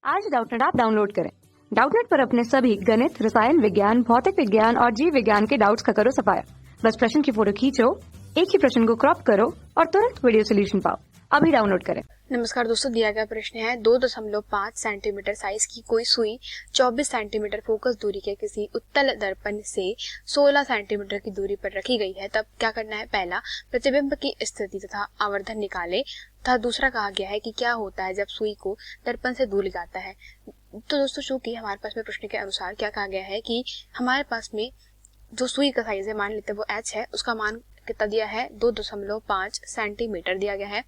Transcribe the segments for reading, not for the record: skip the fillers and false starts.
आज Doubtnut app download करें। Doubtnut पर अपने सभी गणित, रसायन विज्ञान, भौतिक विज्ञान और जीव विज्ञान के डाउट्स का करो सफाया। बस प्रश्न की फोटो खींचो, एक ही प्रश्न को क्रॉप करो और तुरंत वीडियो सोल्यूशन पाओ। अभी डाउनलोड करें। नमस्कार दोस्तों, दिया गया प्रश्न है 2.5 सेंटीमीटर साइज की कोई सुई 24 सेंटीमीटर फोकस दूरी के किसी उत्तल दर्पण से 16 सेंटीमीटर की दूरी पर रखी गई है। तब क्या करना है? पहला, प्रतिबिंब की स्थिति तथा आवर्धन निकाले। तथा दूसरा कहा गया है कि क्या होता है जब सुई को दर्पण से दूर ले जाता है। तो दोस्तों, चूंकि हमारे पास में प्रश्न के अनुसार क्या कहा गया है कि हमारे पास में जो सुई का साइज है, मान लेते हैं वो h है, उसका मान कितना दिया है? 2.5 सेंटीमीटर दिया गया है।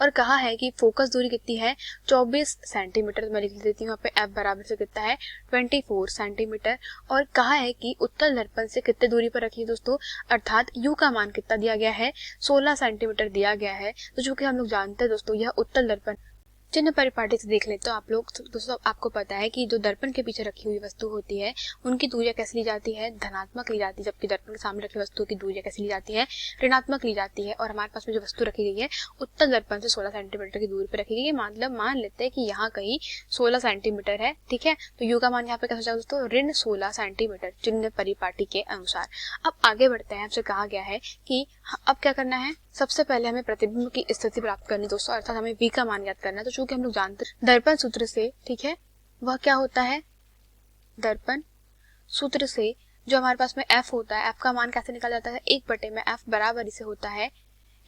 और कहा है कि फोकस दूरी कितनी है? 24 सेंटीमीटर। तो मैं लिख देती हूँ यहाँ पे f बराबर से कितना है? 24 सेंटीमीटर। और कहा है कि उत्तल दर्पण से कितने दूरी पर रखिए दोस्तों, अर्थात u का मान कितना दिया गया है? 16 सेंटीमीटर दिया गया है। तो चूंकि हम लोग जानते हैं दोस्तों यह उत्तल दर्पण, चिन्ह परिपाटी से देख ले तो आप लोग दोस्तों आपको पता है कि जो दर्पण के पीछे रखी हुई वस्तु होती है उनकी दूरियां कैसे ली जाती है? धनात्मक ली जाती है, जबकि दर्पण के सामने रखी वस्तु की दूरियां कैसे ली जाती है? ऋणात्मक ली जाती है। और हमारे पास में जो वस्तु रखी गई है उत्तल दर्पण से 16 सेंटीमीटर की दूरी पर रखी गई है। मतलब मान लेते हैं कि यहाँ कहीं 16 सेंटीमीटर है, ठीक है। तो यू का मान यहाँ पे कैसे हो जाएगा दोस्तों? ऋण 16 सेंटीमीटर, चिन्ह परिपाटी के अनुसार। अब आगे बढ़ते हैं। हमसे कहा गया है कि अब क्या करना है? सबसे पहले हमें प्रतिबिंब की स्थिति प्राप्त करनी दोस्तों, अर्थात हमें v का मान ज्ञात करना है। तो चूंकि हम लोग जानते हैं दर्पण सूत्र से, ठीक है, वह क्या होता है? दर्पण सूत्र से जो हमारे पास में f होता है, f का मान कैसे निकाला जाता है? 1 में f बराबर इसे होता है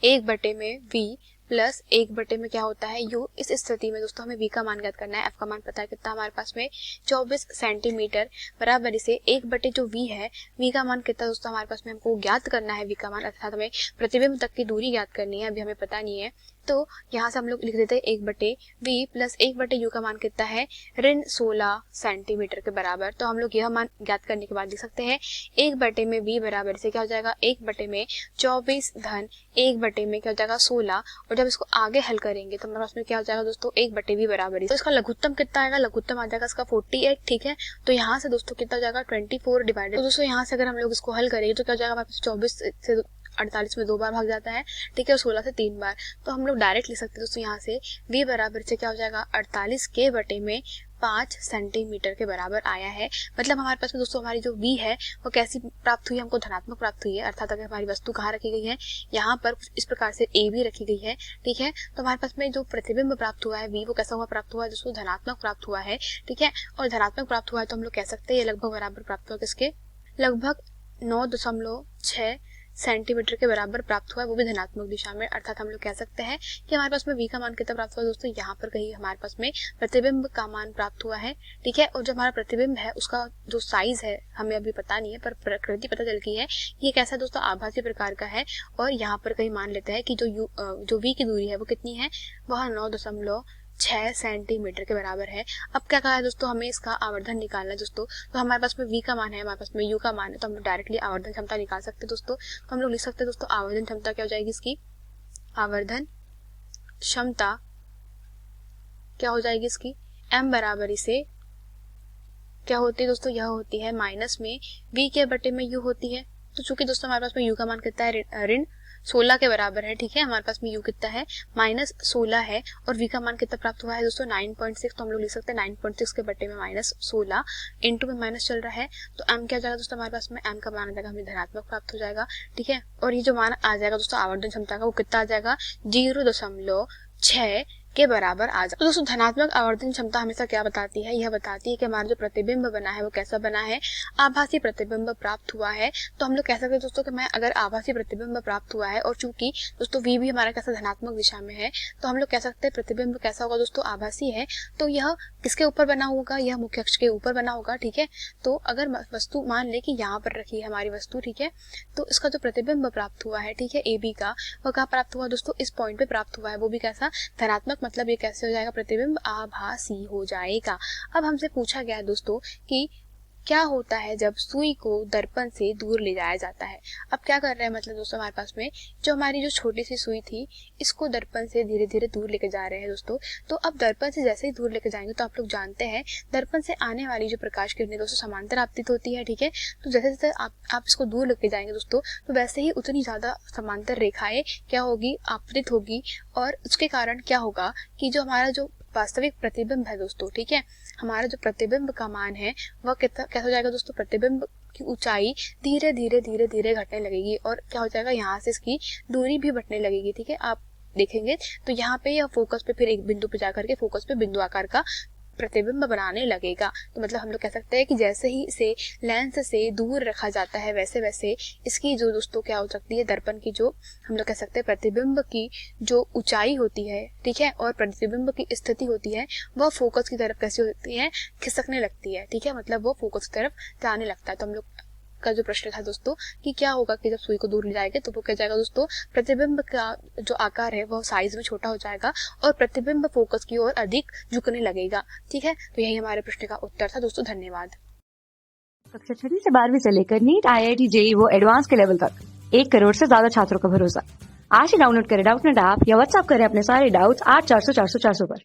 1 में v प्लस 1 में क्या होता है? u। इस स्थिति में दोस्तों हमें v का मान ज्ञात करना है। f का मान पता है कितना हमारे पास में? 24 सेंटीमीटर बराबर इसे 1 जो v है, v का मान कितना दोस्तों हमारे पास में हमको ज्ञात करना है? v का मान, अर्थात हमें प्रतिबिंब तक की दूरी ज्ञात करनी है, अभी हमें पता नहीं है। तो यहाँ से हम लोग लिख देते हैं 1/v प्लस 1/u का मान कितना है? ऋण 16 सेंटीमीटर के बराबर। तो हम लोग यह मान ज्ञात करने के बाद लिख सकते हैं 1 में v बराबर से क्या हो जाएगा? 1 में 24 धन 1 में क्या हो जाएगा? 16। और जब इसको आगे हल करेंगे तो हमारे पास में क्या हो जाएगा दोस्तों? 1/v बराबर। तो इसका लघुत्तम कितना आएगा? लघुत्तम आ जाएगा इसका 48, ठीक है। तो यहाँ से दोस्तों कितना हो जाएगा? 24 डिवाइडेड। तो दोस्तों यहाँ से अगर हम लोग इसको हल करेंगे तो क्या हो जाएगा? हमारे पास 24 से 48 में 2 बार भाग जाता है, ठीक है, और 16 से 3 बार। तो हम लोग डायरेक्ट लिख सकते हैं दोस्तों यहाँ से v बराबर से क्या हो जाएगा? 48 के बटे में 5 सेंटीमीटर के बराबर आया है। मतलब हमारे पास में दोस्तों हमारी जो v है वो कैसी प्राप्त हुई है? हमको धनात्मक प्राप्त हुई है। अर्थात अगर हमारी वस्तु कहाँ रखी गई है? यहाँ पर कुछ इस प्रकार से a भी रखी गई है, ठीक है। तो हमारे पास में जो प्रतिबिंब प्राप्त हुआ है v, वो कैसा हुआ? प्राप्त हुआ है दोस्तों धनात्मक प्राप्त हुआ है, ठीक है। और धनात्मक प्राप्त हुआ है तो हम लोग कह सकते हैं ये लगभग बराबर प्राप्त हुआ किसके? लगभग 9.6 सेंटीमीटर के बराबर प्राप्त हुआ है, वो भी धनात्मक दिशा में। अर्थात हम लोग कह सकते हैं कि हमारे पास में v का मान कितना प्राप्त हुआ दोस्तों? यहाँ पर कहीं हमारे पास में प्रतिबिंब का मान प्राप्त हुआ है, ठीक है। और जो हमारा प्रतिबिंब है उसका जो साइज है हमें अभी पता नहीं है, पर प्रकृति पता चल गई है। ये कैसा है दोस्तों? आभासी प्रकार का है। और यहाँ पर कहीं मान लेते हैं कि जो v की दूरी है वो कितनी है? वह 9.6 सेंटीमीटर के बराबर है। अब क्या कहा है दोस्तों? हमें इसका आवर्धन निकालना है दोस्तों। तो हमारे पास में v का मान है, हमारे पास में u का मान है, तो हम लोग डायरेक्टली आवर्धन क्षमता निकाल सकते हैं दोस्तों। तो हम लोग लिख सकते हैं दोस्तों आवर्धन क्षमता क्या हो जाएगी? इसकी आवर्धन क्षमता क्या हो जाएगी? इसकी m बराबर इसे क्या होती है दोस्तों? यह होती है माइनस में v के बटे में u होती है। तो चूंकि दोस्तों हमारे पास में u का मान कितना है? ऋण 16 के बराबर है, ठीक है। हमारे पास में u कितना है? -16 है। और v का मान कितना प्राप्त हुआ है दोस्तों? 9.6। तो हम लोग लिख सकते हैं 9.6 के बटे में -16 इंटू में माइनस चल रहा है, तो m क्या हो जाएगा दोस्तों? हमारे पास में m का मान आ जाएगा हमें धनात्मक प्राप्त हो जाएगा, ठीक है। और ये जो मान आ जाएगा दोस्तों आवर्धन क्षमता का, वो कितना आ जाएगा? 0.6 के बराबर आ जाए। तो दोस्तों धनात्मक आवर्धन क्षमता हमेशा क्या बताती है? यह बताती है कि हमारा जो प्रतिबिंब बना है वो कैसा बना है? आभासी प्रतिबिंब प्राप्त हुआ है। तो हम लोग कह सकते हैं दोस्तों कि मैं अगर आभासी प्रतिबिंब प्राप्त हुआ है और चूंकि दोस्तों v भी हमारा कैसा धनात्मक दिशा में है, तो हम लोग कह सकते हैं प्रतिबिंब कैसा होगा दोस्तों? आभासी है। तो यह किसके ऊपर बना होगा? यह मुख्य अक्ष के ऊपर बना होगा, ठीक है। तो अगर वस्तु मान ले कि यहाँ पर रखी है हमारी वस्तु, ठीक है, तो इसका जो प्रतिबिंब प्राप्त हुआ है, ठीक है, AB का, वह कहाँ प्राप्त हुआ दोस्तों? इस पॉइंट पे प्राप्त हुआ है, वो भी कैसा? धनात्मक। मतलब ये कैसे हो जाएगा? प्रतिबिंब आभासी हो जाएगा। अब हमसे पूछा गया है दोस्तों कि क्या होता है जब सुई को दर्पण से दूर ले जाया जाता है। अब क्या कर रहे हैं? मतलब दोस्तों हमारे पास में जो हमारी जो छोटी सी सुई थी, इसको दर्पण से धीरे धीरे दूर लेके जा रहे हैं दोस्तों। तो अब दर्पण से जैसे ही दूर लेके जाएंगे तो आप लोग जानते हैं दर्पण से आने वाली जो प्रकाश किरणें दोस्तों समांतर आपतित होती है, ठीक है। तो जैसे जैसे आप इसको दूर लेके जाएंगे दोस्तों, तो वैसे ही उतनी ज्यादा समांतर रेखाएं क्या होगी? आपतित होगी। और उसके कारण क्या होगा कि जो हमारा जो वास्तविक प्रतिबिंब है दोस्तों, ठीक है। हमारा जो प्रतिबिंब का मान है वह कैसा हो जाएगा दोस्तों, प्रतिबिंब की ऊंचाई धीरे धीरे धीरे धीरे घटने लगेगी और क्या हो जाएगा, यहाँ से इसकी दूरी भी बढ़ने लगेगी, ठीक है। आप देखेंगे तो यहाँ पे यह फोकस पे फिर एक बिंदु पे जाकर के फोकस पे बिंदु आकार का प्रतिबिंब बनाने लगेगा। तो मतलब हम लोग कह सकते हैं कि जैसे ही इसे लेंस से दूर रखा जाता है वैसे वैसे इसकी जो दोस्तों क्या हो सकती है, दर्पण की जो हम लोग कह सकते हैं प्रतिबिंब की जो ऊंचाई होती है, ठीक है, और प्रतिबिंब की स्थिति होती है वह फोकस की तरफ कैसी होती है, खिसकने लगती है, ठीक है, मतलब वो फोकस की तरफ जाने लगता है। तो हम लोग का जो प्रश्न था दोस्तों कि क्या होगा कि जब सुई को दूर ले जाएंगे तो वो क्या जाएगा दोस्तों, प्रतिबिंब का जो आकार है वह साइज में छोटा हो जाएगा और प्रतिबिंब फोकस की ओर अधिक झुकने लगेगा, ठीक है। तो यही हमारे प्रश्न का उत्तर था दोस्तों, धन्यवाद। कक्षा 6 से 12वीं से लेकर नीट, IIT, JEE वो एडवांस के लेवल तक 1 करोड़ से ज्यादा छात्रों का भरोसा। आज ही डाउनलोड करें डाउटनेट ऐप या व्हाट्सएप करें अपने सारे डाउट्स 8400 400 400 पर।